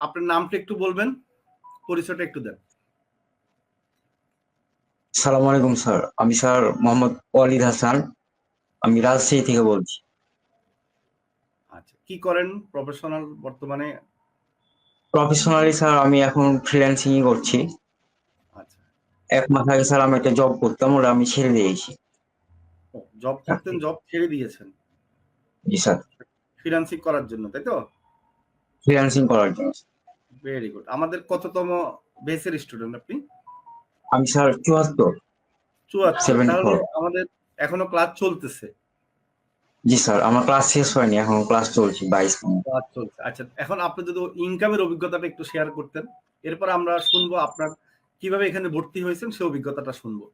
আপনার নামটা একটু বলবেন, পরিচয়টা একটু দেন। সালাম আলাইকুম স্যার, আমি স্যার মোহাম্মদ ওয়ালিদ হাসান, আমি রাজশাহী থেকে বলছি। আচ্ছা, কি করেন প্রফেশনাল বর্তমানে? প্রফেশনালি স্যার আমি এখন ফ্রিল্যান্সিং করছি। আচ্ছা, 1 মাস আগে স্যার আমি একটা জব করতাম, ওটা আমি ছেড়ে দিয়েছি। জব করতেন, জব ছেড়ে দিয়েছেন জি স্যার, ফ্রিল্যান্সিং করার জন্য, তাই তো? ফ্রিল্যান্সিং করার জন্য। Very good. আমাদের কততম বেসের স্টুডেন্ট আপনি? আমি স্যার 74, 74। তাহলে 74। আমাদের এখনো ক্লাস চলতেছে। জি স্যার, আমার ক্লাস শেষ হয়নি, এখন ক্লাস চলছে 22 মিনিট। ক্লাস চলছে। আচ্ছা, এখন আপনি যদি ইনকামের অভিজ্ঞতাটা একটু শেয়ার করতেন, এরপর আমরা শুনবো আপনার কিভাবে এখানে ভর্তি হয়েছেন সেই অভিজ্ঞতাটা শুনবো।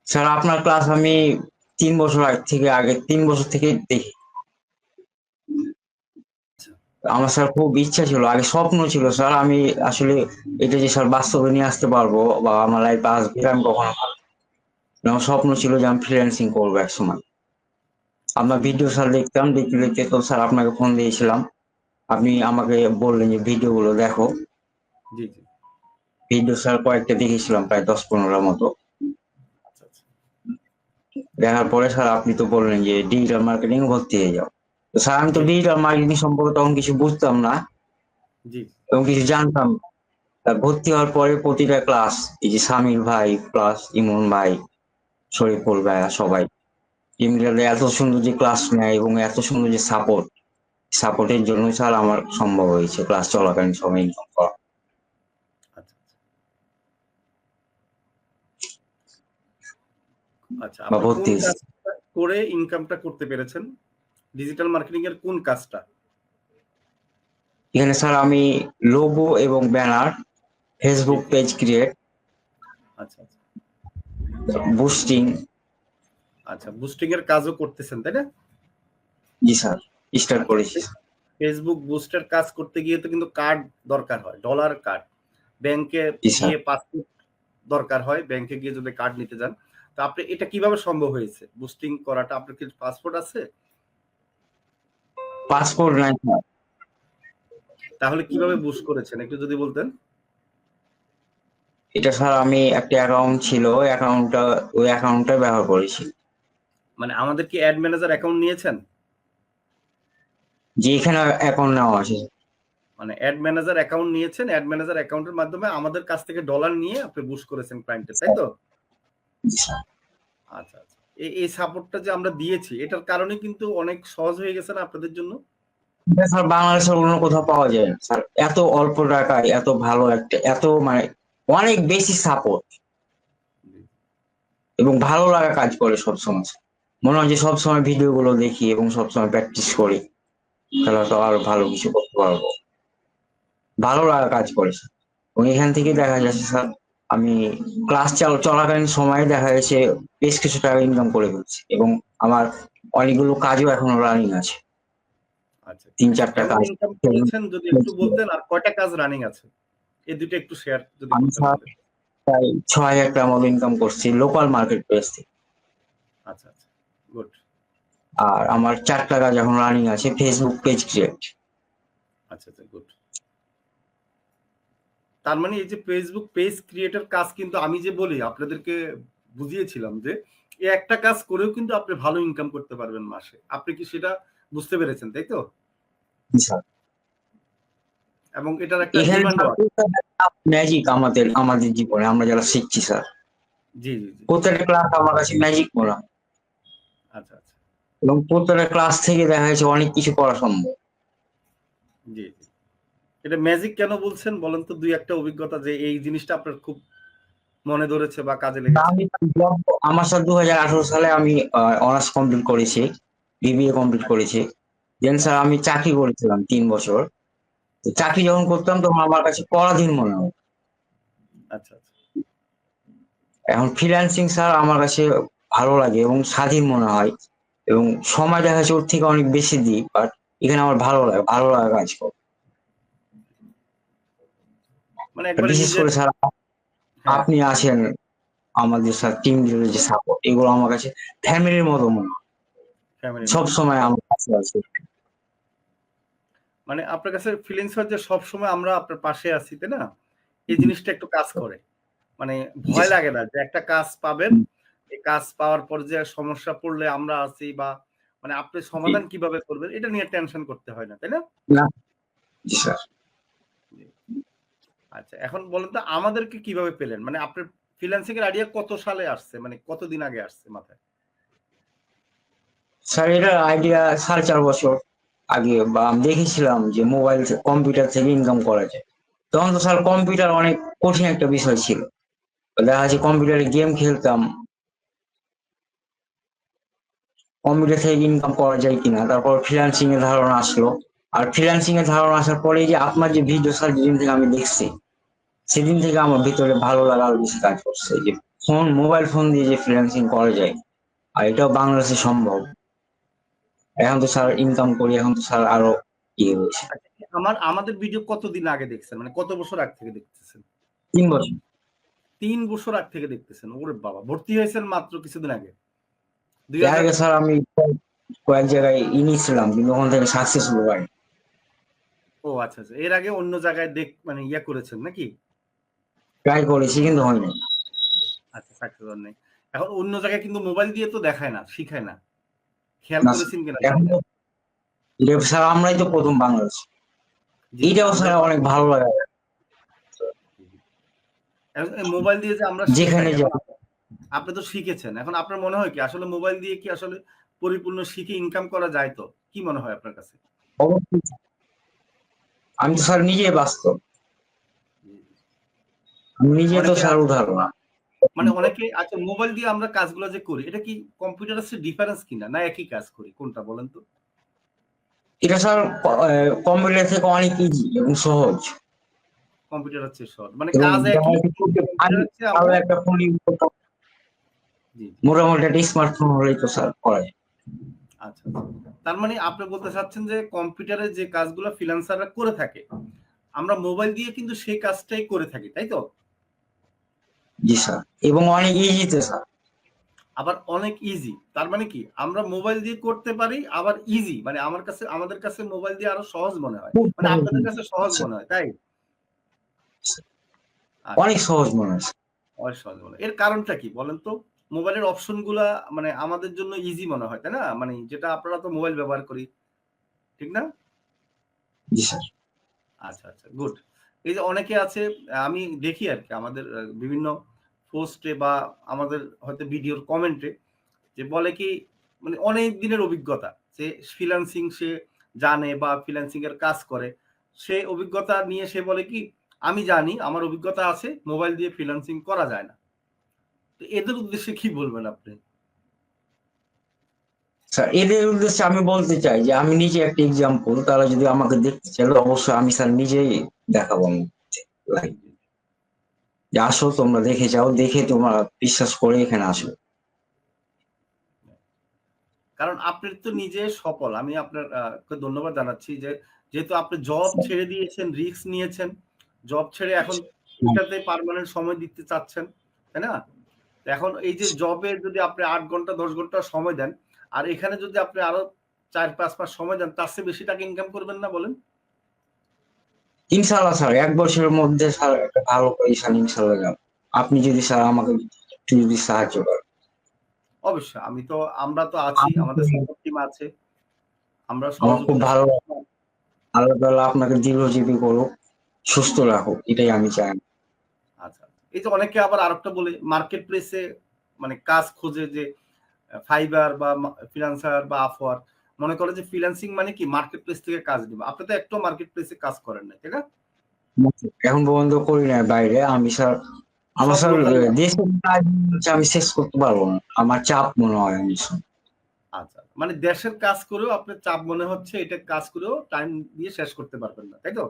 স্যার আপনার ক্লাস আমি 3 বছর থেকে দেখি। আমার স্যার খুব ইচ্ছা ছিল, আগে স্বপ্ন ছিল স্যার, আমি আসলে এটা যে স্যার বাস্তবে নিয়ে আসতে পারবো বা আমার লাইফে আসবে আমি কখনো ভাবিনি। আমার স্বপ্ন ছিল যে আমি ফ্রিল্যান্সিং করবো একসময়। আপনার ভিডিও স্যার দেখতাম, দেখতে দেখতে তো স্যার আপনাকে ফোন দিয়েছিলাম। আপনি আমাকে বললেন যে ভিডিও গুলো দেখো। জি জি। ভিডিও স্যার কয়েকটা দেখেছিলাম, প্রায় 10-15টার মতো। আচ্ছা আচ্ছা। দেখার পরে স্যার আপনি তো বললেন যে ডিজিটাল মার্কেটিং ভর্তি হয়ে যাও। তো স্যার আমি তো জি ডিজিটাল মার্কেটিং সম্পর্কে তখন কিছু বুঝতাম না জি। এবং কিছু জানতাম না। তা ভর্তি হওয়ার পরে প্রতিটা ক্লাস, এই যে সামির ভাই প্লাস ইমন ভাই, শরীফুল ভাই, সবাই ইংরেজি এত সুন্দর যে ক্লাস নেয় এবং এত সুন্দর যে সাপোর্টের জন্য স্যার আমার সম্ভব হয়েছে ক্লাস চলাকালীন সময় ইনকাম করা আচ্ছা আচ্ছা। বা আপনি কোন ভর্তি হয়েছে। কাজটা করে ইনকামটা করতে পেরেছেন? ডিজিটাল মার্কেটিং এর কোন কাজটা? এখানে স্যার আমি লোগো এবং ব্যানার, জি ফেসবুক জি। পেজ ক্রিয়েট, আচ্ছা আচ্ছা। বুস্টিং। আচ্ছা, বুস্টিং এর কাজও করতেছেন, তাই না? জি স্যার, স্টার্ট আচ্ছা, করেছি। ফেসবুক বুস্টের কাজ করতে গিয়ে তো কিন্তু কার্ড দরকার হয়, ডলার কার্ড। ব্যাংকে জি স্যার, গিয়ে পাসপোর্ট দরকার হয়, ব্যাংকে গিয়ে যদি কার্ড নিতে যান। তো আপনি এটা কিভাবে সম্ভব হয়েছে বুস্টিং করাটা? আপনার কি পাসপোর্ট আছে? পাসপোর্ট নাই স্যার। তাহলে কিভাবে বুস্ট করেছেন একটু যদি বলতেন। এটা স্যার আমি একটা অ্যাকাউন্ট ছিল, ওই অ্যাকাউন্টটা ব্যবহার করেছি। মানে আমাদের কি অ্যাড ম্যানেজার অ্যাকাউন্ট নিয়েছেন? যে এখানে অ্যাকাউন্ট নেওয়া আছে। মানে অ্যাড ম্যানেজার অ্যাকাউন্ট নিয়েছেন, অ্যাড ম্যানেজার অ্যাকাউন্টের মাধ্যমে আমাদের কাছ থেকে ডলার নিয়ে আপনি বুস্ট করেছেন ক্লায়েন্টের, তাই তো? জি স্যার, আচ্ছা আচ্ছা। এই সাপোর্টটা যে আমরা দিয়েছি এটার কারণে কিন্তু অনেক সহজ হয়ে গেছে না আপনাদের জন্য? এটা স্যার বাংলাদেশের অন্য কোথাও পাওয়া যায় না স্যার, এত অল্প টাকায় এত ভালো একটা, এত মানে অনেক বেশি সাপোর্ট জি। এবং ভালো লাগা কাজ করে সবসময়। মনে হয় যে সবসময় ভিডিও গুলো দেখি এবং সবসময় প্র্যাকটিস করি, তাহলে তো আরো ভালো কিছু করতে পারবো। ভালো লাগা কাজ করে স্যার। এবং এখান থেকে দেখা যাচ্ছে স্যার আমি ক্লাস চলাকালীন সময়ে দেখা যাচ্ছে বেশ কিছু টাকা ইনকাম করে ফেলছি এবং আমার অনেকগুলো কাজও এখনো রানিং আছে। আচ্ছা, 3-4টা কেমন কাজ। ইনকাম করেছেন যদি একটু বলতেন, আর কয়টা কাজ রানিং আছে? এই দুটো একটু শেয়ার যদি আমি করতেন স্যার আমাদের। প্রায় 6,000 টাকার মতো ইনকাম করছি লোকাল মার্কেট প্লেস থেকে। আচ্ছা আচ্ছা। গুড। আর আমার 4 টাকা যখন রানিং আছে ফেসবুক পেজ ক্রিয়েট। আচ্ছা আচ্ছা, গুড। তার মানে এই যে ফেসবুক পেজ ক্রিয়েটর কাজ কিন্তু আমি যে বলি আপনাদেরকে বুঝিয়েছিলাম যে এই একটা কাজ করেও কিন্তু আপনি ভালো ইনকাম করতে পারবেন মাসে। আপনি কি সেটা বুঝতে পেরেছেন, তাই তো? স্যার এবং এটার একটা এখানে ডিমান্ডও আছে। ম্যাজিক আমাদের আমাদের জীবনে আমরা যারা শিখছি স্যার, জি জি জি। প্রত্যেকটা ক্লাস আমার কাছে ম্যাজিক মনে হয় আচ্ছা আচ্ছা। এবং প্রত্যেকটা ক্লাস থেকে দেখা যাচ্ছে অনেক কিছু করা সম্ভব। জি জি। এটা ম্যাজিক কেন বলছেন বলেন তো, দুই একটা অভিজ্ঞতা যে এই জিনিসটা আপনার খুব মনে ধরেছে বা কাজে লেগেছে। আমি আমার স্যার 2018 সালে আমি অনার্স কমপ্লিট করেছি, বিবিএ কমপ্লিট করেছি। দেন স্যার আচ্ছা আমি চাকরি করেছিলাম 3 বছর। তো আচ্ছা চাকরি যখন করতাম তখন আমার কাছে পরাধীন মনে হয়। আচ্ছা। আচ্ছা এখন ফ্রিল্যান্সিং স্যার আমার কাছে ভালো লাগে এবং স্বাধীন মনে হয় এবং সময় দেখা যাচ্ছে ওর থেকে অনেক বেশি দিই, বাট এখানে আমার ভালো লাগে, ভালো লাগা কাজ করে। মানে একবারে বিশেষ নিজের। করে স্যার হ্যাঁ, আপনি আছেন, আমাদের স্যার টিম লিডারের যে সাপোর্ট, এগুলো আমার কাছে ফ্যামিলির মতো মনে হয়। ফ্যামিলির সব মতো। সময় আমার কাছে আছে। মানে আপনার কাছে ফিলিংস হয় যে সবসময় আমরা আপনার পাশে আছি, তাই না? এই জিনিসটা একটু কাজ করে। মানে জি ভয় স্যার। লাগে না যে একটা কাজ পাবেন, এই কাজ পাওয়ার পর যে সমস্যা পড়লে আমরা আছি বা মানে আপনি জি। সমাধান কিভাবে করবেন এটা নিয়ে টেনশন করতে হয় না, তাই না? না, জি স্যার। জি। আচ্ছা, এখন বলেন তো আমাদেরকে কিভাবে পেলেন? মানে আপনার ফ্রিল্যান্সিং এর আইডিয়া কত সালে আসছে? মানে কতদিন আগে আসছে মাথায়? স্যার এটার আইডিয়া 4.5 বছর আগে বা আমি দেখেছিলাম যে মোবাইল কম্পিউটার থেকে ইনকাম করা যায়। তখন তো স্যার কম্পিউটার অনেক কঠিন একটা বিষয় ছিল। দেখা যাচ্ছে কম্পিউটারে গেম খেলতাম, কম্পিউটার থেকে ইনকাম করা যায় কিনা। তারপর ফ্রিল্যান্সিং এর ধারণা আসলো। আর ফ্রিল্যান্সিং এর ধারণা আসার পরে যে আপনার যে ভিডিও স্যার যেদিন থেকে আমি দেখছি, সেদিন থেকে আমার ভিতরে ভালো লাগা আরো বেশি কাজ করছে যে মোবাইল ফোন দিয়ে যে ফ্রিল্যান্সিং করা যায়। আর এটাও বাংলাদেশে সম্ভব। এখন তো স্যার ইনকাম করি, এখন তো স্যার আরো ইয়ে হয়েছে। আচ্ছা, আমাদের ভিডিও কতদিন আগে দেখছেন? মানে কত বছর আগ থেকে দেখতেছেন? 3 বছর। ৩ বছর আগ থেকে দেখতেছেন। ওরে বাবা! ভর্তি হয়েছেন মাত্র কিছুদিন আগে। এর ২০০০ আগে স্যার আমি কয়েক জায়গায় নিয়েছিলাম কিন্তু ওখান থেকে সাকসেসফুল হয়। ও আচ্ছা, আচ্ছা। এর আগে অন্য জায়গায় মানে ইয়া করেছেন নাকি? ট্রাই করেছি কিন্তু হয়নি। আচ্ছা, সাকসেস হন নাই। এখন অন্য জায়গায় কিন্তু মোবাইল দিয়ে তো দেখায় না, শিখায় না। খেয়াল না স্যার, করেছেন কিনা এখন জানি না। তো এটা স্যার আমরাই তো প্রথম বাংলাদেশ। জি, জি, এইটাও আমরাই স্যার অনেক ভালো লাগে। এখন এই মোবাইল দিয়ে যে আমরা যেখানে শিখাই, এখন যাই। আপনি তো শিখেছেন। এখন আপনার মনে হয় কি আসলে মোবাইল দিয়ে কি আসলে পরিপূর্ণ শিখে ইনকাম করা যায় তো? কি মনে হয় আপনার কাছে? অবশ্যই আমি তো স্যার নিজে বাস্তব। জি, জি। আমি নিজে তো অনেকে স্যার আছে উদাহরণ। মানে অনেকে আচ্ছা মোবাইল দিয়ে আমরা কাজগুলো যে করি এটা কি কম্পিউটারের চেয়ে ডিফারেন্স কিনা? না একই কাজ করি? কোনটা বলেন তো? এটা স্যার কম্পিউটার থেকে অনেক ইজি এবং সহজ। কম্পিউটারের চেয়ে সহজ। মানে এবং কাজ দেখা একই যাচ্ছে খুব কিন্তু ভারী কম্পিউটারের চেয়ে ভালো আমরা একটা ফোন ইউজ করতাম। জি, জি। মোটামুটি একটা স্মার্টফোন হলেই তো স্যার করা যায়। আচ্ছা, আচ্ছা। তার মানে আপনি বলতে চাচ্ছেন যে কম্পিউটারে যে কাজগুলো ফ্রিল্যান্সাররা করে থাকে, আমরা মোবাইল দিয়ে কিন্তু সেই কাজটাই করে থাকি, তাই তো? জি স্যার, এবং অনেক ইজিতে স্যার। আবার অনেক ইজি। তার মানে কি? আমরা মোবাইল দিয়ে করতে পারি আবার ইজি। মানে আমাদের কাছে মোবাইল দিয়ে আরো সহজ মনে হয়। খুব মানে সহজ আপনাদের মনে কাছে হয়। সহজ স্যার, মনে হয়, তাই? আচ্ছা, অনেক আচ্ছা। সহজ মনে হয়। অনেক সহজ মনে হয়। এর কারণটা কি বলেন তো? মোবাইলের অপশন গুলা মানে আমাদের জন্য ইজি মনে হয়, তাই না? মানে যেটা আপনারা তো মোবাইল ব্যবহার করি, ঠিক না? জি স্যার। আচ্ছা, আচ্ছা, গুড। এই যে অনেকে আছে আমি দেখি আরকি আমাদের বিভিন্ন পোস্টে বা আমাদের হয়তো ভিডিওর কমেন্টে যে বলে কি মানে অনেক দিনের অভিজ্ঞতা যে ফ্রিল্যান্সিং সে জানে বা ফ্রিল্যান্সিং এর কাজ করে। সে অভিজ্ঞতা নিয়ে সে বলে কি আমি জানি আমার অভিজ্ঞতা আছে মোবাইল দিয়ে ফ্রিল্যান্সিং করা যায় না। তো এদের উদ্দেশ্যে কি বলবেন আপনি? স্যার এদের উদ্দেশ্যে আমি বলতে চাই যে আমি নিজে একটা এক্সাম্পল, তারা যদি আমাকে দেখতে চাইলে অবশ্যই আমি স্যার নিজেই দেখাবো আমি লাইভ। জি, যে আসো তোমরা দেখে যাও, দেখে তোমরা বিশ্বাস করে এখানে আসো। কারণ আপনি তো নিজে সফল। আমি আপনার কে ধন্যবাদ জানাচ্ছি যে যেহেতু আপনি জব ছেড়ে দিয়েছেন, রিস্ক নিয়েছেন। জব ছেড়ে এখন এটাতে পার্মানেন্ট সময় দিতে চাচ্ছেন। তাই না? তো এখন এই যে জবে যদি আপনি ৮ ঘন্টা ১০ ঘন্টা সময় দেন, আর এখানে যদি আপনি আরো ৪-৫ মাস সময় দেন, তার চেয়ে বেশি টাকা ইনকাম করবেন না বলেন? ইনশাআল্লাহ স্যার ১ বছরের মধ্যে স্যার একটা ভালো পজিশন ইনশাআল্লাহ যাবো। আপনি যদি স্যার আমাকে একটু যদি সাহায্য করেন। অবশ্যই আমরা তো আছি, আমি আমাদের তো- সাপোর্ট টিম আছে। আমরা আমার খুব সহযোগিতা ভালো লাগে। আল্লাহ তাআলা আপনাকে দীর্ঘজীবী করুক, সুস্থ রাখুক, এটাই আমি চাই। আচ্ছা। এই যে অনেকে আবার আরেকটা বলে মার্কেট প্লেসে মানে কাজ খোঁজে যে ফাইবার বা ফ্রিল্যান্সার বা আপওয়ার্ক মনে করে যে ফ্রিল্যান্সিং মানে কি মার্কেট প্লেস থেকে কাজ নিবে। আপনি তো একটাও মার্কেট প্লেসে কাজ করেন নাই, তাই না? এখন পর্যন্ত করি নাই বাইরে। আমি স্যার আমার সব স্যার লোকালি দেশের কাজ হচ্ছে আমি শেষ করতে পারবো না। আমার চাপ মনে হয় আমি স্যার। আচ্ছা। মানে দেশের কাজ করেও আপনার চাপ মনে হচ্ছে এটা কাজ করেও টাইম দিয়ে শেষ করতে পারবেন না, তাই তো?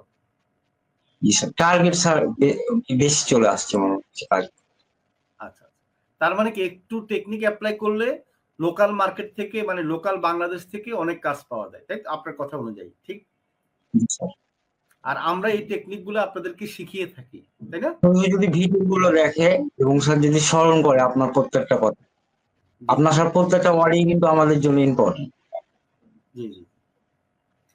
জি স্যার, টার্গেট স্যার বেশি চলে আসছে মনে হচ্ছে কাজ। আচ্ছা, আচ্ছা। তার মানে কি একটু টেকনিক এপ্লাই করলে লোকাল মার্কেট থেকে মানে লোকাল বাংলাদেশ থেকে অনেক কাজ পাওয়া যায়। তাই তো? আপনার কথা অনুযায়ী, ঠিক? জি স্যার। আর আমরা এই টেকনিক গুলো আপনাদেরকে শিখিয়ে থাকি, তাই না? কেউ যদি ভিডিও গুলো দেখে এবং স্যার যদি স্মরণ করে আপনার প্রত্যেকটা কথা, জি, আপনার স্যার প্রত্যেকটা ওয়ার্ডই কিন্তু আমাদের জন্য ইম্পর্টেন্ট। জি, জি।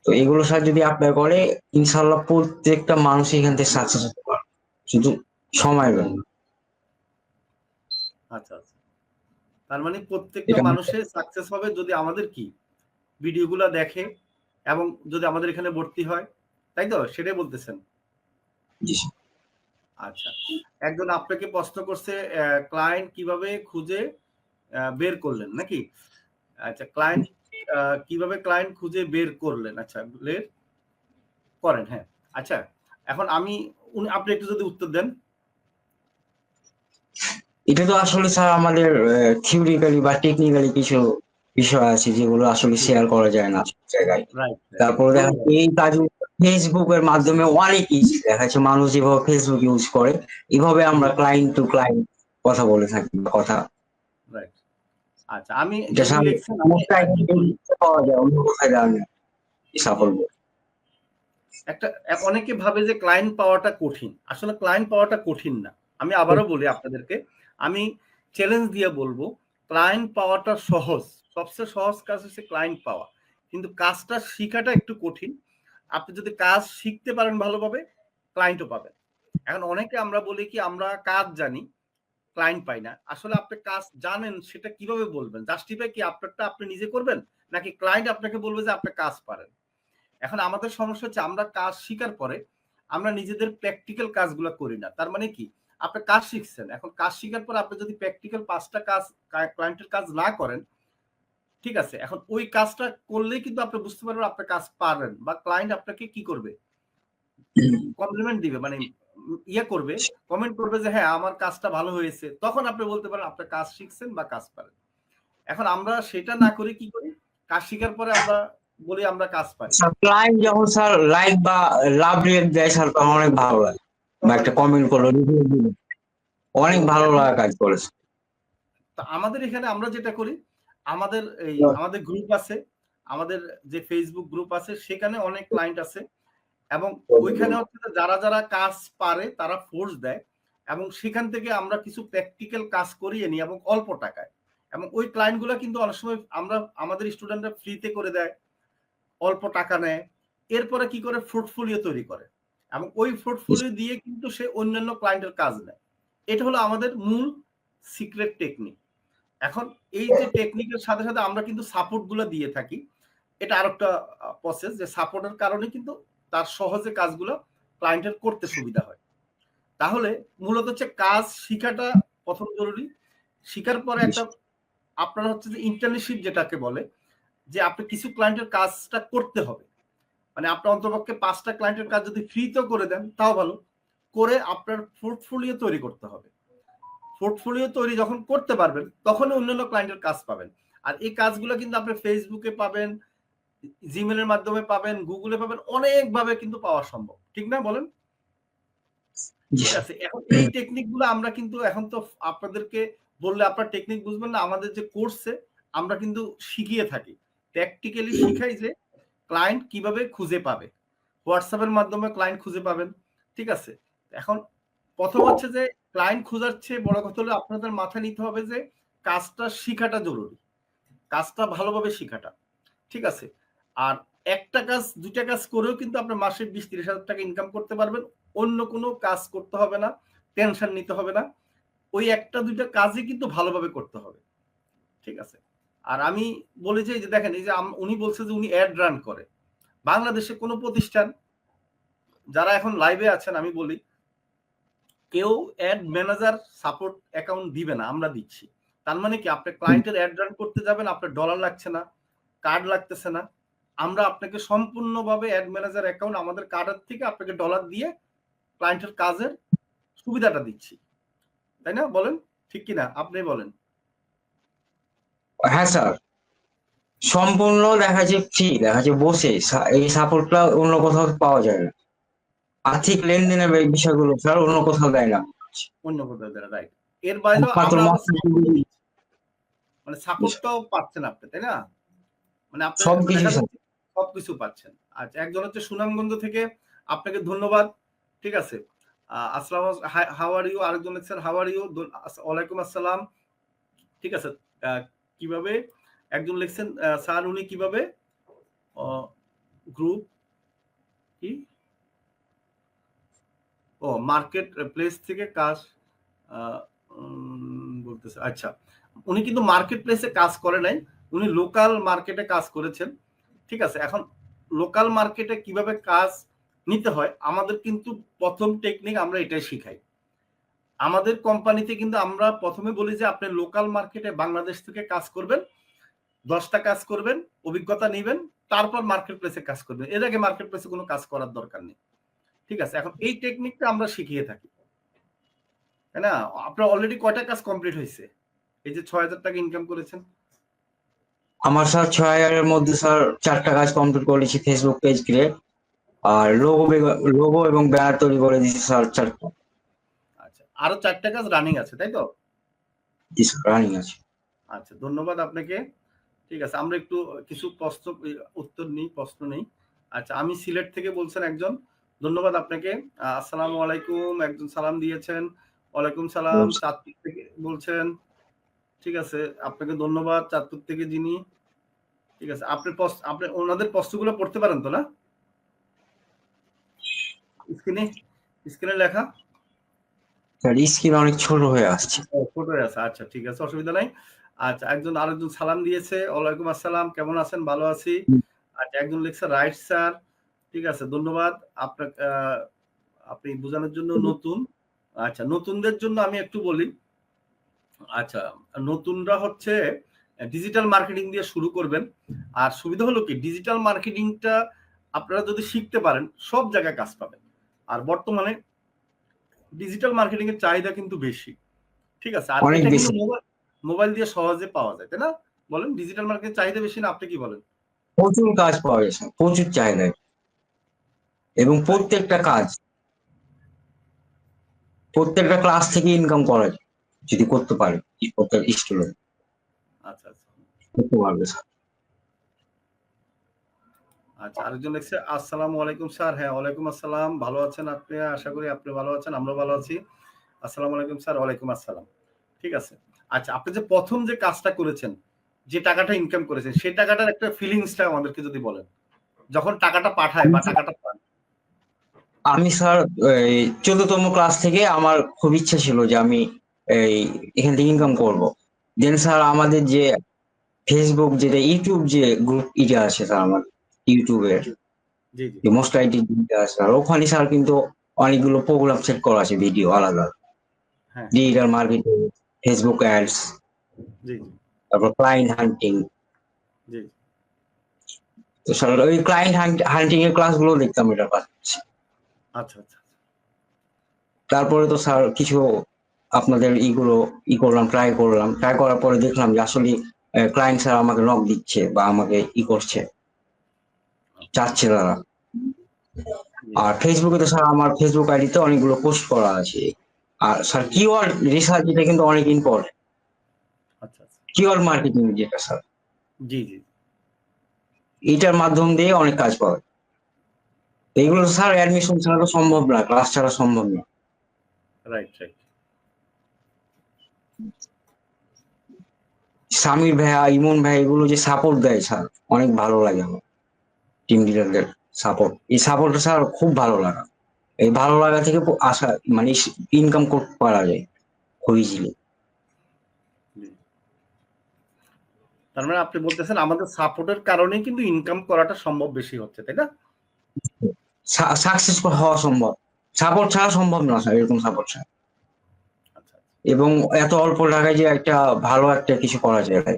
তো এগুলোর সাথে যদি অ্যাপ্লাই করে ইনশাল্লাহ প্রত্যেকটা মানুষ এখান থেকে সাকসেস হতে পারে, শুধু সময় লাগবে। আচ্ছা আচ্ছা, তার মানে প্রত্যেকটা এটা মানুষের সাকসেস হবে যদি আমাদের কি ভিডিওগুলো দেখে এবং যদি আমাদের এখানে ভর্তি হয়, তাই তো? সেটাই বলতেছেন। জি স্যার। আচ্ছা, একজন আপনাকে প্রশ্ন করছে ক্লায়েন্ট কিভাবে খুঁজে বের করলেন নাকি? আচ্ছা, ক্লায়েন্ট কিভাবে ক্লায়েন্ট খুঁজে বের করলেন? আচ্ছা, বের করেন, হ্যাঁ। আচ্ছা, এখন আপনি একটু যদি উত্তর দেন। এটা তো আসলে স্যার আমাদের থিওরিক্যালি বা টেকনিক্যালি কিছু বিষয় আছে যেগুলো আসলে শেয়ার করা যায় না সব জায়গায়। রাইট, তারপরে দেখা যাচ্ছে ধন্যবাদ। এই কাজ ফেসবুকের মাধ্যমে অনেক ইজি, দেখা যাচ্ছে মানুষ যেভাবে ফেসবুক ইউজ করে এভাবে আমরা জি, ক্লায়েন্ট টু ক্লায়েন্ট কথা বলে থাকি বা কথা। রাইট। আচ্ছা, আমি এটা যেহেতু স্যার লিখছেন আমি একটু বলি। পাওয়া যায়, অন্য কোথায় যায় না এই সাফল্য। অনেকে ভাবে যে ক্লায়েন্ট পাওয়াটা কঠিন। আসলে ক্লায়েন্ট পাওয়াটা কঠিন না। আমি আবারও বলি আপনাদেরকে, আমি চ্যালেঞ্জ দিয়ে বলবো, ক্লায়েন্ট পাওয়াটা সহজ। সবচেয়ে সহজ কাজ হচ্ছে ক্লায়েন্ট পাওয়া। কিন্তু কাজটা শিখাটা একটু কঠিন। আপনি যদি কাজ শিখতে পারেন ভালোভাবে, ক্লায়েন্টও পাবেন। এখন অনেকে আমরা বলি কি আমরা কাজ জানি, ক্লায়েন্ট পাই না। আসলে আপনি কাজ জানেন সেটা কিভাবে বলবেন? জাস্টিফাই কি আপনারটা আপনি নিজে করবেন? নাকি ক্লায়েন্ট আপনাকে বলবে যে আপনি কাজ পারেন? এখন আমাদের সমস্যা হচ্ছে আমরা কাজ শিখার পরে আমরা নিজেদের প্র্যাকটিক্যাল কাজগুলো করি না। তার মানে কি? আপনি কাজ শিখছেন। এখন কাজ শিখার পর আপনি যদি প্র্যাকটিক্যাল ৫ টা কাজ ক্লায়েন্টের কাজ না করেন, ঠিক আছে? এখন ওই কাজটা করলেই কিন্তু আপনি বুঝতে পারবেন আপনি কাজ পারেন বা ক্লায়েন্ট আপনাকে কি করবে? কমপ্লিমেন্ট দিবে, মানে ইয়ে করবে, কমেন্ট করবে যে হ্যাঁ, আমার কাজটা ভালো হয়েছে। তখন আপনি বলতে পারেন আপনি কাজ শিখছেন বা কাজ পারেন। এখন আমরা সেটা না করে কি করি? কাজ শিখার পরে আমরা বলি আমরা কাজ পারি। স্যার ক্লায়েন্ট যখন স্যার লাইক বা লাভ রিয়েক্ট দেয় স্যার তখন অনেক ভালো লাগে, বা তখন একটা ভালো কমেন্ট লাগে। করলো, রিভিউ দিল, অনেক ভালো এখন লাগা কাজ করেছে। তো আমাদের এখানে আমরা যেটা করি, আমাদের গ্রুপ আছে, আমাদের যে ফেসবুক গ্রুপ আছে সেখানে অনেক ক্লায়েন্ট আছে এবং ওইখানে হচ্ছে যে যারা কাজ পারে তারা ফোর্স দেয় এবং সেখান থেকে আমরা কিছু প্র্যাকটিক্যাল কাজ করিয়ে নিই এবং অল্প টাকায়। এবং ওই ক্লায়েন্ট গুলা কিন্তু অনেক সময় আমাদের স্টুডেন্টরা ফ্রিতে করে দেয়, অল্প টাকা নেয়। এরপরে কি করে পোর্টফোলিও তৈরি করে এবং ওই পোর্টফোলিও দিয়ে কিন্তু সে অন্যান্য ক্লায়েন্টের কাজ নেয়। এটা হলো আমাদের মূল সিক্রেট টেকনিক। এখন এই যে টেকনিকের সাথে সাথে আমরা কিন্তু সাপোর্ট গুলো দিয়ে থাকি। এটা আরেকটা প্রসেস, যে সাপোর্টের কারণে কিন্তু তার সহজে কাজগুলো ক্লায়েন্টের করতে সুবিধা হয়। তাহলে মূলত হচ্ছে কাজ শিখাটা প্রথম জরুরি। শিখার পরে একটা আপনার হচ্ছে যে ইন্টার্নশিপ যেটাকে বলে, যে আপনি কিছু ক্লায়েন্টের কাজটা করতে হবে। মানে আপনার অন্তপক্ষে ৫ টা ক্লায়েন্টের কাজ যদি ফ্রিতেও করে দেন তাও ভালো। করে আপনার পোর্টফোলিও তৈরি করতে হবে। পোর্টফোলিও তৈরি যখন করতে পারবেন তখনই অন্যান্য ক্লায়েন্টের কাজ পাবেন। আর এই কাজগুলো কিন্তু আপনি ফেসবুকে পাবেন, জিমেলের মাধ্যমে পাবেন, গুগলে পাবেন, অনেকভাবে কিন্তু পাওয়া সম্ভব। ঠিক না বলেন? ঠিক আছে। এখন এই টেকনিক গুলো আমরা কিন্তু এখন তো আপনাদেরকে বললে আপনার টেকনিক বুঝবেন না। আমাদের যে কোর্সে আমরা কিন্তু শিখিয়ে থাকি। প্র্যাকটিক্যালি শিখাই যে ক্লায়েন্ট কিভাবে খুঁজে পাবে। হোয়াটসঅ্যাপ এর মাধ্যমে ক্লায়েন্ট খুঁজে পাবেন। ঠিক আছে? এখন প্রথম হচ্ছে যে ক্লায়েন্ট খোঁজার চেয়ে বড় কথা হলো আপনাদের মাথায় নিতে হবে যে কাজটা শিখাটা জরুরি। কাজটা ভালোভাবে শিখাটা। ঠিক আছে? আর একটা কাজ, ২ টা কাজ করেও কিন্তু আপনি মাসে ২০-৩০ হাজার টাকা ইনকাম করতে পারবেন। অন্য কোনো কাজ করতে হবে না। টেনশন নিতে হবে না। ওই ১ টা ২ টা কাজই কিন্তু ভালোভাবে করতে হবে। ঠিক আছে? আর আমি বলি যে এই যে দেখেন এই যে উনি বলছে যে উনি অ্যাড রান করে। বাংলাদেশে কোনো প্রতিষ্ঠান যারা এখন লাইভে আছেন আমি বলি, কেউ অ্যাড ম্যানেজার সাপোর্ট অ্যাকাউন্ট দিবে না, আমরা দিচ্ছি। তার মানে কি আপনি ক্লায়েন্টের অ্যাড রান করতে যাবেন, আপনার ডলার লাগছে না, কার্ড লাগতেছে না। আমরা আপনাকে সম্পূর্ণভাবে অ্যাড ম্যানেজার অ্যাকাউন্ট আমাদের কার্ডের থেকে আপনাকে ডলার দিয়ে ক্লায়েন্টের কাজের সুবিধাটা দিচ্ছি। তাই না? বলেন, ঠিক কিনা? আপনি বলেন। হ্যাঁ স্যার, সম্পূর্ণ দেখা যায় ফ্রি, দেখা যায় বসে এই সাপোর্টটা অন্য কোথাও পাওয়া যায় না। আর্থিক লেনদেনের বিষয়গুলো স্যার অন্য কোথাও দেয় না। অন্য কোথাও দ্বারা, রাইট। এর বাইরেও একমাত্র আমরা আবার সাপোর্টও মাস্টার, দিচ্ছি। মানে সাপোর্টটাও পাচ্ছেন আপনি, তাই না? মানে আপনি সবকিছু দেখা স্যার। যাচ্ছে সবকিছু পাচ্ছেন। আচ্ছা, একজন হচ্ছে সুনামগঞ্জ থেকে, আপনাকে ধন্যবাদ। ঠিক আছে? আসসালাম, হাউ আর ইউ? আরেকজন লিখছেন হাউ আর ইউ? ওয়ালাইকুম আসসালাম। ঠিক আছে? আ কিভাবে একজন লিখছেন স্যার উনি কিভাবে গ্রুপ কি ও মার্কেট প্লেস থেকে কাজ বলতেছে। আচ্ছা, উনি কিন্তু মার্কেট প্লেসে কাজ করে নাই, উনি লোকাল মার্কেটে কাজ করেছেন। ঠিক আছে, এখন লোকাল মার্কেটে কিভাবে কাজ নিতে হয় আমাদের কিন্তু প্রথম টেকনিক আমরা এটাই শিখাই। আমাদের কোম্পানিতে কিন্তু আমরা প্রথমে বলি যে আপনি লোকাল মার্কেটে বাংলাদেশ থেকে কাজ করবেন, 10টা কাজ করবেন, অভিজ্ঞতা নেবেন, তারপর মার্কেট প্লেসে কাজ করবেন। এর আগে মার্কেট প্লেসে কোনো কাজ করার দরকার নেই। ঠিক আছে, এখন এই টেকনিকটা আমরা শিখিয়ে থাকি, তাই না? আপনার অলরেডি কয়টা কাজ কমপ্লিট হয়েছে? এই যে 6,000 টাকা ইনকাম করেছেন। আমার স্যার 6,000-এর মধ্যে স্যার 4টা কাজ কমপ্লিট করেছি, ফেসবুক পেজ ক্রিয়েট আর লোগো এবং ব্যানার তৈরি করে দিয়েছি স্যার 4টা। আচ্ছা, আরো 4টা কাজ রানিং আছে, তাই তো? জি স্যার, রানিং আছে। আচ্ছা, ধন্যবাদ আপনাকে। ঠিক আছে, আমরা একটু কিছু প্রশ্ন নেই। আচ্ছা, আমি সিলেট থেকে বলছেন একজন, ধন্যবাদ আপনাকে। আসসালামু আলাইকুম, একজন সালাম দিয়েছেন। ওয়ালাইকুম সালাম। চাঁদপুর থেকে বলছেন। ঠিক আছে, আপনাকে ধন্যবাদ চাঁদপুর থেকে যিনি। ঠিক আছে, আপনি ওনাদের প্রশ্নগুলো পড়তে পারেন তো, না? স্ক্রিনে লেখা স্যার স্ক্রিন অনেক ছোট হয়ে আসছে। ছোট হয়ে আছে। আচ্ছা, ঠিক আছে, অসুবিধা নাই। আচ্ছা, আরেকজন সালাম দিয়েছে, ওয়ালাইকুম আসসালাম, কেমন আছেন? ভালো আছি। আচ্ছা, একজন লিখছে রাইট স্যার। ঠিক আছে, ধন্যবাদ আপনাকে। আপনি বোঝানোর জন্য নতুন। আচ্ছা, নতুনদের জন্য আমি একটু বলি। আচ্ছা, নতুনরা হচ্ছে ডিজিটাল মার্কেটিং দিয়ে শুরু করবেন। আর সুবিধা হলো কি, ডিজিটাল মার্কেটিংটা আপনারা যদি শিখতে পারেন সব জায়গায় কাজ পাবেন। আর বর্তমানে ডিজিটাল মার্কেটিং এর চাহিদা কিন্তু বেশি। ঠিক আছে, আর অনেক এটা কিন্তু বেশি। মোবাইল দিয়ে সহজে পাওয়া যায়, তাই না? বলেন, ডিজিটাল মার্কেটিং চাহিদা বেশি না? আপনি কি বলেন? প্রচুর কাজ পাওয়া গেছে, প্রচুর চাহিদা, এবং প্রত্যেকটা ক্লাস থেকে ইনকাম করা যায় যদি করতে পারে, প্রত্যেক স্টুডেন্ট আচ্ছা আচ্ছা করতে পারবে স্যার। আচ্ছা, আরেকজন লিখছে আসসালামু আলাইকুম স্যার। হ্যাঁ, ওয়ালাইকুম আসসালাম। ভালো আছেন আপনি? আশা করি আপনি ভালো আছেন, আমরা ভালো আছি। আসসালামু আলাইকুম স্যার। ওয়ালাইকুম আসসালাম। ঠিক আছে। আচ্ছা, আপনি যে প্রথম যে কাজটা করেছেন, যে টাকাটা ইনকাম করেছেন, সেই টাকাটার একটা ফিলিংসটা আমাদেরকে যদি বলেন, যখন টাকাটা পাঠায় বা টাকাটা পান। আমি স্যার এই 14তম ক্লাস থেকে আমার খুব ইচ্ছা ছিল যে আমি এই এখান থেকে ইনকাম করব। দেন স্যার আমাদের যে ফেসবুক, যেটা ইউটিউব যে গ্রুপ এটা আছে স্যার, আমার ইউটিউবের জি জি যে মোস্ট আইটি আছে স্যার, ওখানে স্যার কিন্তু অনেকগুলো প্রোগ্রাম সেট করা আছে, ভিডিও আলাদা, হ্যাঁ ডিজিটাল মার্কেটিং, ফেসবুক অ্যাডস, জি তারপর ক্লায়েন্ট হান্টিং। জি তো স্যার ওই ক্লায়েন্ট হান্টিং এর ক্লাসগুলো দেখতাম এটা পাচ্ছি। আচ্ছা আচ্ছা তারপরে তো স্যার কিছু আপনাদের করলাম, ট্রাই করার পরে দেখলাম যে আসলে ক্লায়েন্ট স্যার আমাকে নক দিচ্ছে বা আমাকে করছে, চাচ্ছে তারা। জি আর ফেসবুকে তো স্যার আমার ফেসবুক আইডিতে অনেকগুলো পোস্ট করা আছে। আর স্যার কিওয়ার্ড রিসার্চ, এটা কিন্তু অনেক ইম্পর্টেন্ট। আচ্ছা আচ্ছা কিওয়ার্ড মার্কেটিং যেটা স্যার, জি জি এটার মাধ্যম দিয়ে অনেক কাজ পাওয়া যায়। এইগুলো আচ্ছা, স্যার অ্যাডমিশন ছাড়া তো সম্ভব না, ক্লাস ছাড়া সম্ভব না। Right right. সামির ভাইয়া, ইমন ভাই, এগুলো যে সাপোর্ট দেয় স্যার, অনেক ভালো লাগে আমার। টিম লিডারদের সাপোর্ট, এই সাপোর্ট স্যার খুব ভালো লাগা। এই ভালো লাগা থেকে আসা মানে ইনকাম করতে পারা যায় খুব ইজিলি। জি। তার মানে আপনি বলতেছেন আমাদের সাপোর্টের কারণেই কিন্তু ইনকাম করাটা সম্ভব বেশি হচ্ছে, তাই না? সাকসেসফুল হওয়া সম্ভব, সাপোর্ট ছাড়া সম্ভব না স্যার, এরকম সাপোর্ট ছাড়া। আচ্ছা এবং এত অল্প টাকায় যে একটা ভালো একটা কিছু করা যায় ভাই,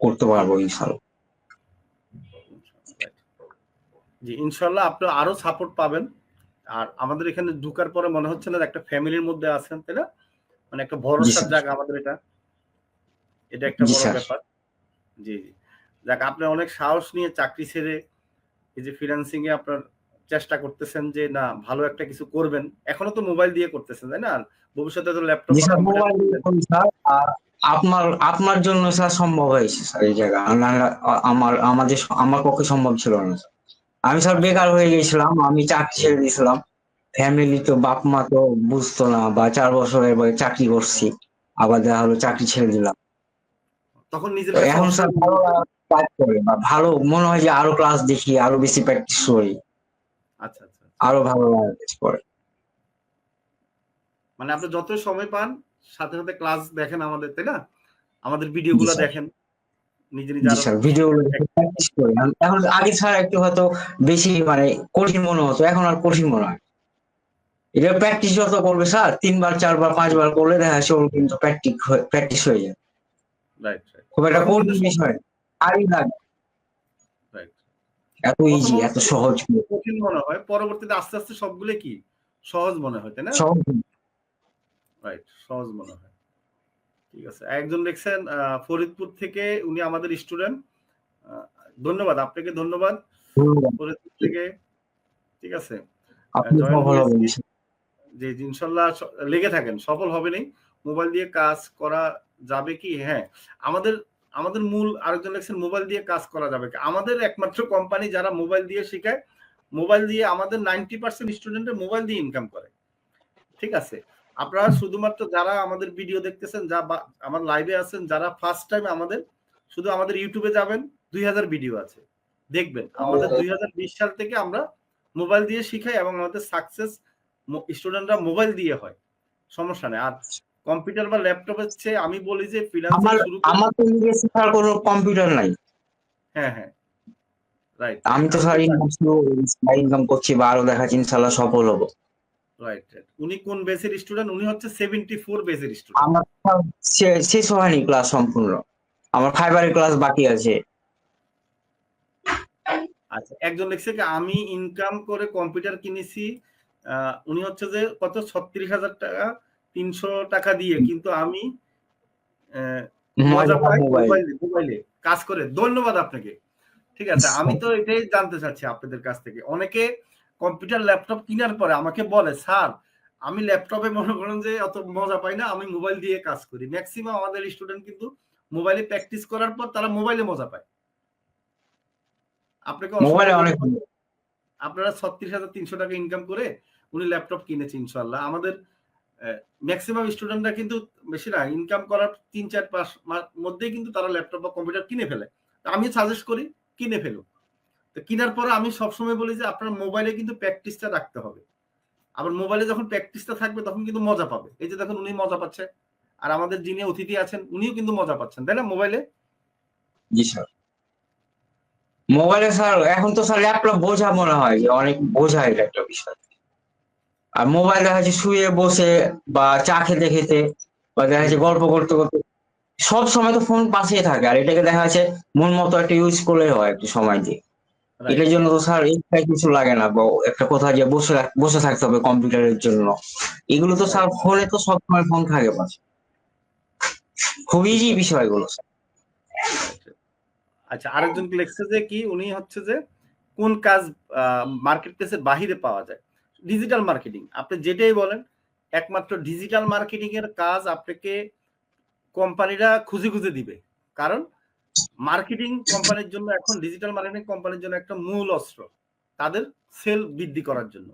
করতে জি পারবো ইনশাল্লাহ। right. জি, ইনশাল্লাহ আপনি আরো সাপোর্ট পাবেন। আর আমাদের এখানে ঢুকার পরে মনে হচ্ছে না একটা ফ্যামিলির মধ্যে আছেন, তাই না? মানে একটা জি ভরসার স্যার। জায়গা আমাদের এটা, এটা একটা জি বড় স্যার। ব্যাপার। জি জি যাক, আপনি অনেক সাহস নিয়ে চাকরি ছেড়ে এই যে ফ্রিল্যান্সিং এ আপনার চেষ্টা করতেছেন যে না ভালো একটা কিছু করবেন। এখনো তো মোবাইল দিয়ে করতেছেন, তাই না? আর ভবিষ্যতে তো ল্যাপটপ জি বা স্যার, কম্পিউটার মোবাইল কিনবেন। স্যার। আর আপনার আপনার জন্য স্যার সম্ভব হয়েছে স্যার এই জায়গা, আমার পক্ষে সম্ভব ছিল না স্যার। আমি স্যার আসলে বেকার হয়ে গেছিলাম, আমি চাকরি ছেড়ে দিয়েছিলাম। ফ্যামিলি তো, বাপ মা তো বুঝতো না, বা 4 বছরের বয়সে চাকরি করছি, আবার দেখা হলো চাকরি ছেড়ে দিলাম। তখন নিজের তো কাছে এখন স্যার অপশন ভালো লাগা, কাজ করে বা ভালো মনে হয় যে আরো ক্লাস দেখি, আরো বেশি প্র্যাকটিস করি, আচ্ছা আচ্ছা আচ্ছা। আরো ভালো লাগা কাজ করে। মানে আপনি যতই সময় পান সাথে সাথে ক্লাস দেখেন আমাদের, তাই না? আমাদের ভিডিও জি গুলা স্যার। দেখেন, নিজে নিজে জি আরো স্যার, ভিডিও প্র্যাকটিস করি। এখন আগে স্যার একটু হয়তো বেশি মানে কঠিন মনে হতো, এখন আর কঠিন মনে হয়। এটা প্র্যাকটিস যত করবে স্যার, 3 বার 4 বার 5 বার করলে দেখা যাচ্ছে ওর কিন্তু প্র্যাকটিস হয়ে যায়। Right right. খুব একটা তখন কিন্তু কঠিন বিষয় না। আরই লাগে, রাইট। এত প্রথম ইজি, এত অবস্থায় সহজ। কঠিন মনে হয়, পরবর্তীতে আস্তে আস্তে সবগুলো কি সহজ মনে হয়, তাই না? সহজ। রাইট, সহজ মনে হয়। ঠিক আছে। একজন লিখছেন ফরিদপুর থেকে, উনি আমাদের স্টুডেন্ট। ধন্যবাদ আপনাকে, ধন্যবাদ ধন্যবাদ। ফরিদপুর থেকে। ঠিক আছে, আপনি জয়েন সফল হয়েছি। হবেন। যে ইনশাল্লাহ লেগে থাকেন, সফল হবে নেই। মোবাইল দিয়ে কাজ করা যাবে কি? হ্যাঁ, আমাদের আমাদের মূল, আরেকজন লিখছেন মোবাইল দিয়ে কাজ করা যাবে কি? আমাদের একমাত্র কোম্পানি যারা মোবাইল দিয়ে শেখায়, মোবাইল দিয়ে আমাদের 90% স্টুডেন্টের মোবাইল দিয়ে ইনকাম করে। ঠিক আছে, আপনারা শুধুমাত্র যারা আমাদের ভিডিও দেখতেছেন, যা আমার লাইভে আছেন, যারা ফার্স্ট টাইম আমাদের, শুধু আমাদের ইউটিউবে যাবেন, 2000 ভিডিও আছে, দেখবেন আমাদের 2020 সাল থেকে আমরা মোবাইল দিয়ে শিখাই এবং আমাদের সাকসেস স্টুডেন্টরা মোবাইল দিয়ে হয়, সমস্যা নেই। আর কম্পিউটার বা ল্যাপটপের চেয়ে আমি বলি যে ফ্রিল্যান্সিং আমার শুরু করুন। আমার তো নিজের শেখার কোনো কম্পিউটার নাই। হ্যাঁ হ্যাঁ, রাইট রাইট, আমি তো আমি তো স্যার জানি। ইনকাম করছি বা আরো দেখা যাচ্ছে ইনশাল্লাহ সফল হবো। Right right. উনি কোন বেসের স্টুডেন্ট? উনি হচ্ছে 74 বেসের স্টুডেন্ট। আমার শেষ হয়নি ক্লাস সম্পূর্ণ, আমার ফাইবারের ক্লাস বাকি আছে। আচ্ছা, একজন লিখছে কি আমি ইনকাম করে কম্পিউটার কিনেছি। উনি হচ্ছে যে কত 36,000 টাকা, 300 টাকা দিয়ে, কিন্তু আমি মজা মজা পাই মোবাইল। মোবাইলে কাজ করে। ধন্যবাদ আপনাকে। ঠিক আছে, আমি তো এটাই জানতে চাচ্ছি আপনাদের কাছ থেকে। অনেকে কম্পিউটার ল্যাপটপ কেনার পরে আমাকে বলে, স্যার আমি ল্যাপটপে মনে করেন যে অত মজা পাই না, আমি মোবাইল দিয়ে কাজ করি। ম্যাক্সিমাম আমাদের স্টুডেন্ট কিন্তু মোবাইলে প্র্যাকটিস করার পর তারা মোবাইলে মজা পায়। আপনাকে মোবাইলে অসংখ্য অনেক ধন্যবাদ। আপনারা 36,300 টাকা ইনকাম করে উনি ল্যাপটপ কিনেছে ইনশাল্লাহ। আমাদের ম্যাক্সিমাম স্টুডেন্টরা কিন্তু বেশি না, ইনকাম করার 3-4 মাস মধ্যেই কিন্তু তারা ল্যাপটপ বা কম্পিউটার কিনে ফেলে। আমি সাজেস্ট করি কিনে ফেলুন। তো কেনার পরে আমি সবসময় বলি যে আপনার মোবাইলে কিন্তু প্র্যাকটিসটা রাখতে হবে। আবার মোবাইলে যখন প্র্যাকটিসটা থাকবে তখন কিন্তু মজা পাবে। এই যে দেখুন উনি মজা পাচ্ছে, আর আমাদের যিনি অতিথি আছেন উনিও কিন্তু মজা পাচ্ছেন, তাই না মোবাইলে? জি স্যার। মোবাইলে স্যার এখন তো স্যার ল্যাপটপ বোঝা মনে হয় যে অনেক বোঝা, এটা একটা বিষয়। আর মোবাইল দেখা যাচ্ছে শুয়ে বসে বা চা খেতে খেতে বা দেখা যাচ্ছে গল্প করতে করতে সব সময় তো ফোন পাশেই থাকে, আর এটাকে দেখা যাচ্ছে মন মতো একটা ইউজ করলেই হয় একটু সময় দিয়ে। রাইট এটার জন্য তো স্যার এক্সট্রা কিছু লাগে না, বা একটা কোথাও যে বসে থাকতে হবে কম্পিউটারের জন্য। এগুলো তো স্যার রাইট। ফোনে তো সবসময় ফোন থাকে পাশে। খুব ইজি বিষয়গুলো স্যার। রাইট। আচ্ছা, আরেকজন লিখছে যে কি উনি হচ্ছে যে কোন কাজ মার্কেট প্লেসের বাহিরে পাওয়া যায়? ডিজিটাল মার্কেটিং, আপনি যেটাই বলেন, একমাত্র ডিজিটাল মার্কেটিং এর কাজ আপনাকে কোম্পানিরা খুঁজে খুঁজে দিবে। কারণ মার্কেটিং কোম্পানির জন্য এখন, ডিজিটাল মার্কেটিং কোম্পানির জন্য একটা মূল অস্ত্র, তাদের সেল বৃদ্ধি করার জন্য।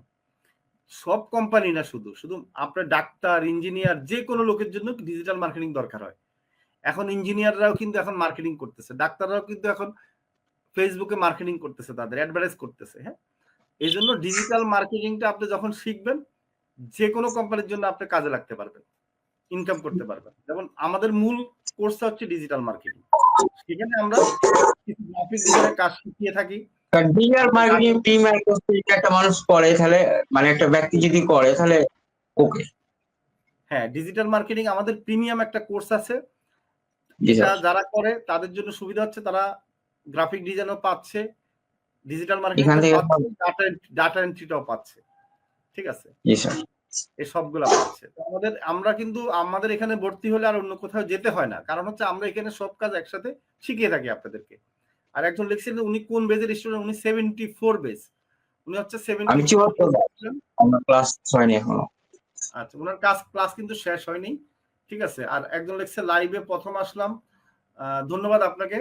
সব কোম্পানি না, শুধু শুধু আপনার ডাক্তার, ইঞ্জিনিয়ার, যে কোনো লোকের জন্য ডিজিটাল মার্কেটিং দরকার হয়। এখন ইঞ্জিনিয়াররাও কিন্তু এখন মার্কেটিং করতেছে, ডাক্তাররাও কিন্তু এখন ফেসবুকে মার্কেটিং করতেছে, তাদের অ্যাডভার্টাইজ করতেছে। হ্যাঁ, এই জন্য ডিজিটাল মার্কেটিংটা আপনি যখন শিখবেন, যে কোনো কোম্পানির জন্য আপনি কাজে লাগতে পারবেন, ইনকাম করতে পারবেন। যেমন আমাদের মূল কোর্সটা হচ্ছে ডিজিটাল মার্কেটিং, সেখানে আমরা কিছু গ্রাফিক ডিজাইনের কাজ শিখিয়ে থাকি। ডিজিটাল আপনি মার্কেটিং জানেন, প্রিমিয়ার কোর্স একটা মানুষ করে তাহলে, মানে একটা ব্যক্তি যদি করে তাহলে ওকে। হ্যাঁ, ডিজিটাল মার্কেটিং আমাদের প্রিমিয়াম একটা কোর্স আছে। জি এটা স্যার। যারা করে তাদের জন্য সুবিধা হচ্ছে, তারা গ্রাফিক ডিজাইনও পাচ্ছে, ডিজিটাল এখান মার্কেটিংটাও থেকে পাচ্ছে, ডাটা এন্ট্রিটাও পাচ্ছে। ঠিক আছে, জি স্যার। এই সবগুলা পাচ্ছে। তো আমরা কিন্তু আমাদের এখানে ভর্তি হলে আর অন্য কোথাও যেতে হয় না, কারণ হচ্ছে আমরা এখানে সব কাজ একসাথে শিখিয়ে থাকি আপনাদেরকে। আর একজন লিখছেন উনি কোন বেজের স্টুডেন্ট? উনি 74 বেজ, উনি হচ্ছে আমি 74 চুয়াত্তর বেজ বার, স্টুডেন্ট। আমার ক্লাস হয়নি এখনো। আচ্ছা, ওনার ক্লাস কিন্তু শেষ হয়নি। ঠিক আছে, আর একজন লিখছে লাইভে প্রথম আসলাম। ধন্যবাদ আপনাকে,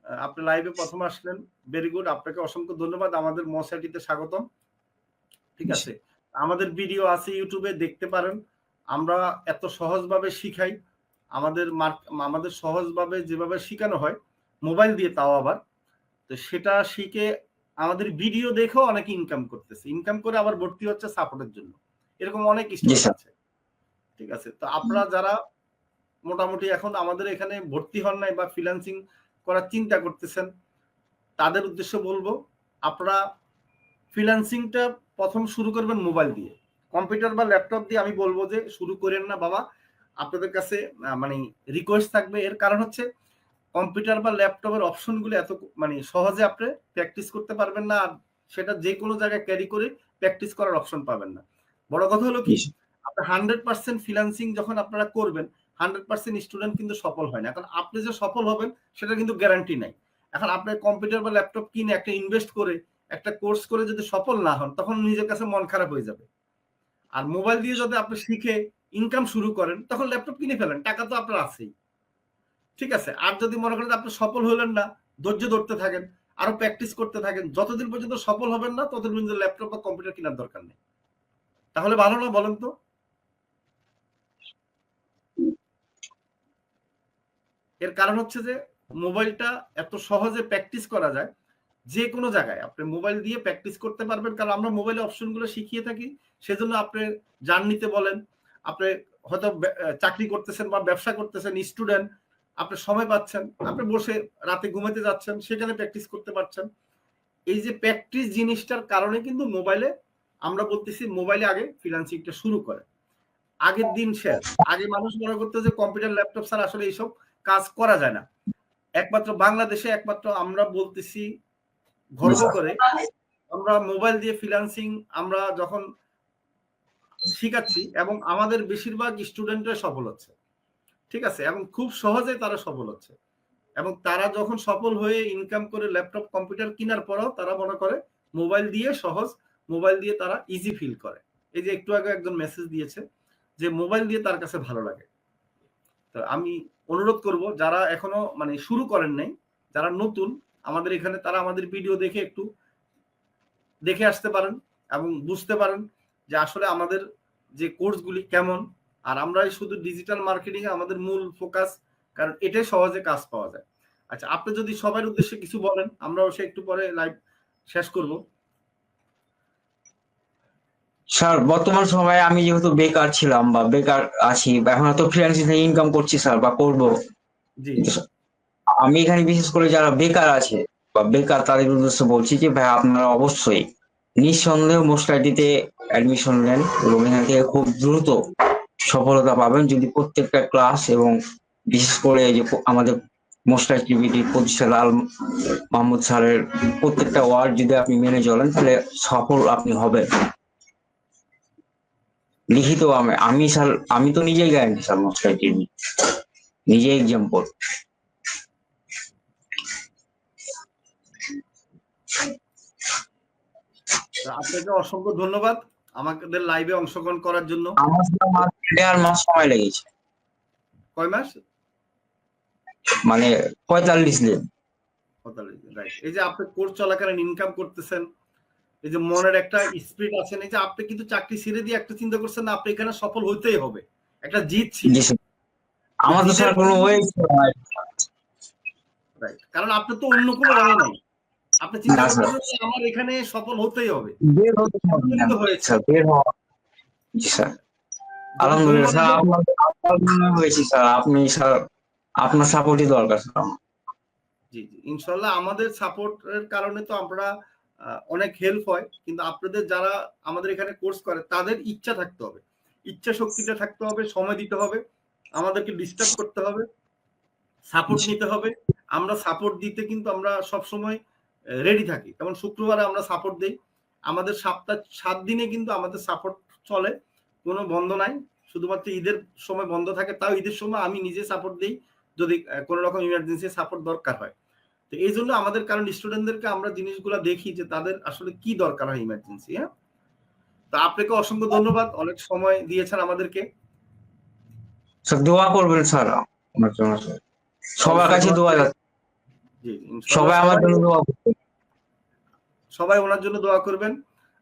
আপনি লাইভে প্রথম আসলেন, ভেরি গুড, আপনাকে অসংখ্য ধন্যবাদ, আমাদের মসাইটিতে স্বাগতম। ঠিক আছে, আমাদের ভিডিও আছে ইউটিউবে, দেখতে পারেন। আমরা এত সহজভাবে শিখাই, আমাদের সহজভাবে যেভাবে শেখানো হয়, মোবাইল দিয়ে, তাও আবার। তো সেটা শিখে আমাদের ভিডিও দেখেও অনেকে ইনকাম করতেছে, ইনকাম করে আবার ভর্তি হচ্ছে সাপোর্টের জন্য। এরকম অনেক জি স্টুডেন্ট স্যার। আছে। ঠিক আছে, তো আপনারা যারা মোটামুটি এখন আমাদের এখানে ভর্তি হন নাই বা ফ্রিল্যান্সিং করার চিন্তা করতেছেন, তাদের উদ্দেশ্যে বলবো আপনারা ফ্রিল্যান্সিংটা প্রথম শুরু করবেন মোবাইল দিয়ে। কম্পিউটার বা ল্যাপটপ দিয়ে আমি বলবো যে শুরু করেন না বাবা। আপনাদের কাছে মানে রিকোয়েস্ট থাকবে, এর কারণ হচ্ছে কম্পিউটার বা ল্যাপটপের অপশনগুলো এত মানে সহজে আপনি প্র্যাকটিস করতে পারবেন না, আর সেটা যে কোনো জায়গায় ক্যারি করে প্র্যাকটিস করার অপশন পাবেন না। বড় কথা হলো জি কি, স্যার। আপনি 100% ফ্রিল্যান্সিং যখন আপনারা করবেন, 100% স্টুডেন্ট কিন্তু সফল হয় না। এখন আপনি যে সফল হবেন সেটা কিন্তু গ্যারান্টি নাই। এখন আপনি কম্পিউটার বা ল্যাপটপ কিনে একটা ইনভেস্ট করে একটা কোর্স করে যদি সফল না হন, তখন নিজের কাছে মন খারাপ হয়ে যাবে। আর মোবাইল দিয়ে যদি আপনি শিখে ইনকাম শুরু করেন, তখন ল্যাপটপ কিনে ফেলেন, টাকা তো আপনার আছেই। ঠিক আছে, আর যদি মনে করেন আপনি সফল হলেন না, ধৈর্য ধরতে থাকেন, আরো প্র্যাকটিস করতে থাকেন, যতদিন পর্যন্ত সফল হবেন না ততদিন পর্যন্ত ল্যাপটপ বা কম্পিউটার কেনার দরকার নেই। তাহলে ভালো না বলেন তো? এর কারণ হচ্ছে যে মোবাইলটা এত সহজে প্র্যাকটিস করা যায়, যে কোনো জায়গায় আপনি মোবাইল দিয়ে প্র্যাকটিস করতে পারবেন। কারণ আমরা মোবাইলে অপশনগুলো শিখিয়ে থাকি, সেজন্য আপনি জার্নিতে বলেন, আপনি হয়তো চাকরি করতেছেন বা ব্যবসা করতেছেন, স্টুডেন্ট, আপনি সময় পাচ্ছেন, আপনি বসে রাতে ঘুমাতে যাচ্ছেন, সেখানে প্র্যাকটিস করতে পারছেন। এই যে প্র্যাকটিস জিনিসটার কারণে কিন্তু মোবাইলে, আমরা বলতেছি মোবাইলে আগে ফ্রিল্যান্সিংটা শুরু করে, আগের দিন শেষ। আগে মানুষ মনে করতো যে কম্পিউটার ল্যাপটপ ছাড়া আসলে এইসব কাজ করা যায় না। একমাত্র বাংলাদেশে, একমাত্র আমরা বলতেছি জি গর্ব স্যার। করে, আমরা মোবাইল দিয়ে ফ্রিল্যান্সিং আমরা যখন শিখাচ্ছি, এবং আমাদের বেশিরভাগ স্টুডেন্টরা সফল হচ্ছে। ঠিক আছে, এবং খুব সহজে তারা সফল হচ্ছে। এবং তারা যখন সফল হয়ে ইনকাম করে ল্যাপটপ কম্পিউটার কেনার পরও তারা মনে করে মোবাইল দিয়ে সহজ, মোবাইল দিয়ে তারা ইজি ফিল করে। এই যে একটু আগে একজন মেসেজ দিয়েছে যে মোবাইল দিয়ে তার কাছে ভালো লাগে। তো আমি অনুরোধ করব, যারা এখনো মানে শুরু করেন নাই, যারা নতুন আমাদের এখানে, তারা আমাদের ভিডিও দেখে একটু দেখে আসতে পারেন এবং বুঝতে পারেন যে আসলে আমাদের যে কোর্সগুলি কেমন। আর আমরাই শুধু ডিজিটাল মার্কেটিং এ আমাদের মূল ফোকাস, কারণ এটাই সহজে কাজ পাওয়া যায়। আচ্ছা, আপনি যদি সবার উদ্দেশ্যে কিছু বলেন, আমরাও সে একটু পরে লাইভ শেষ করব। স্যার বর্তমান সময়ে আমি যেহেতু বেকার ছিলাম বা বেকার আছি, বা এখন তো ফ্রিল্যান্সিং থেকে ইনকাম করছি স্যার, বা করবো। জি আমি এখানে বিশেষ করে যারা বেকার আছে বা বেকার, তাদের উদ্দেশ্যে বলছি যে ভাই আপনারা অবশ্যই নিঃসন্দেহে মোস্ট আইটিতে অ্যাডমিশন নেন, এবং এখান থেকে খুব দ্রুত সফলতা পাবেন যদি প্রত্যেকটা ক্লাস, এবং বিশেষ করে এই যে আমাদের মোস্ট আইটিভিটি প্রতিষ্ঠাতা আল মাহমুদ স্যারের প্রত্যেকটা ওয়ার্ড যদি আপনি মেনে চলেন, তাহলে সফল আপনি হবেন। লিখিত আমি স্যার, আমি তো নিজেই গ্যারান্টি স্যার, মোস্ট আইটিভি নিজে এক্সাম্পল। আপনাকে অসংখ্য ধন্যবাদ আমাদের লাইভে অংশগ্রহণ করার জন্য। আমার স্যার মাত্র 1.5 মাস সময় লেগেছে, কয় মাস? মানে 45 দিন। রাইট। এই যে আপনি কোর্স চলাকালীন ইনকাম করতেছেন, এই যে মনের একটা স্পিরিট আছেন, এই যে আপনি কিন্তু চাকরি ছেড়ে দিয়ে একটা চিন্তা করছেন না, আপনি এখানে সফল হইতেই হবে, একটা জিত ছিল। জি স্যার। ওই আমার তো জিতের স্যার কোনো ওয়ে রাইট, কারণ আপনি তো অন্য কোনো ওয়ে নাই, আপনি চিন্তা না স্যার, করতেছেন যে আমার এখানে সফল হতেই হবে, বের হতে পারবেন না কিন্তু হয়েছে। স্যার, বের হওয়া। জি স্যার। যদি আলহামদুলিল্লাহ স্যার, দুর্ঘটনা, আপনার জন্য হয়েছি স্যার, আপনি স্যার, আপনার সাপোর্টই দরকার স্যার আমার। জি জি, ইনশাল্লাহ আমাদের সাপোর্টের কারণে তো আমরা অনেক হেল্প হয়, কিন্তু আপনাদের যারা আমাদের এখানে কোর্স করে তাদের ইচ্ছা থাকতে হবে, ইচ্ছা শক্তিটা থাকতে হবে, সময় দিতে হবে, আমাদেরকে ডিস্টার্ব করতে হবে, সাপোর্ট নিতে হবে। আমরা সাপোর্ট দিতে কিন্তু আমরা সবসময় রেডি থাকি। যেমন শুক্রবারে আমরা সাপোর্ট দেই, আমাদের সপ্তাহ 7 দিনে কিন্তু আমাদের সাপোর্ট চলে, কোনো বন্ধ নাই। শুধুমাত্র ঈদের সময় বন্ধ থাকে, তাও ঈদের সময় আমি নিজে সাপোর্ট দিই যদি কোনো রকম ইমার্জেন্সি সাপোর্ট দরকার হয়। তো এই জন্য আমাদের, কারণ স্টুডেন্টদেরকে আমরা জিনিসগুলো দেখি যে তাদের আসলে কি দরকার হয় ইমার্জেন্সি। হ্যাঁ, তো আপনাকে অসংখ্য ধন্যবাদ, অনেক সময় দিয়েছেন আমাদেরকে। স্যার দোয়া করবেন স্যার আমার জন্য স্যার, সবার অবশ্যই কাছে দোয়া দোয়া করি। যাচ্ছে, জি ইনশাল্লাহ সবাই আমার সবাই, জন্য দোয়া করবেন। সবাই ওনার জন্য দোয়া করবেন।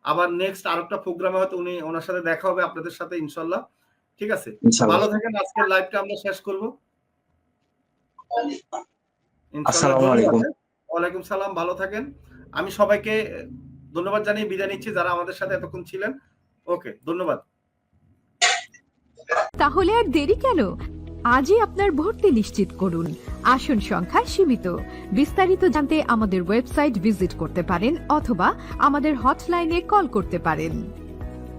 আবার নেক্সট আরেকটা প্রোগ্রামে হয়তো উনি, ওনার সাথে দেখা হবে আপনাদের সাথে ইনশাল্লাহ। ঠিক আছে, তো ইনশাআল্লাহ। ভালো থাকেন, আজকের লাইভটা আমরা শেষ করব ইনশাআল্লাহ আসসালামু আলাইকুম। ওয়ালাইকুম সালাম, ভালো থাকেন। আমি সবাইকে ধন্যবাদ জানিয়ে বিদায় নিচ্ছি যারা আমাদের সাথে এতক্ষণ ছিলেন। ওকে, ধন্যবাদ। তাহলে আর দেরি কেন? আজই আপনার ভর্তি নিশ্চিত করুন। আসন সংখ্যা সীমিত। বিস্তারিত জানতে আমাদের ওয়েবসাইট ভিজিট করতে পারেন অথবা আমাদের হটলাইনে কল করতে পারেন।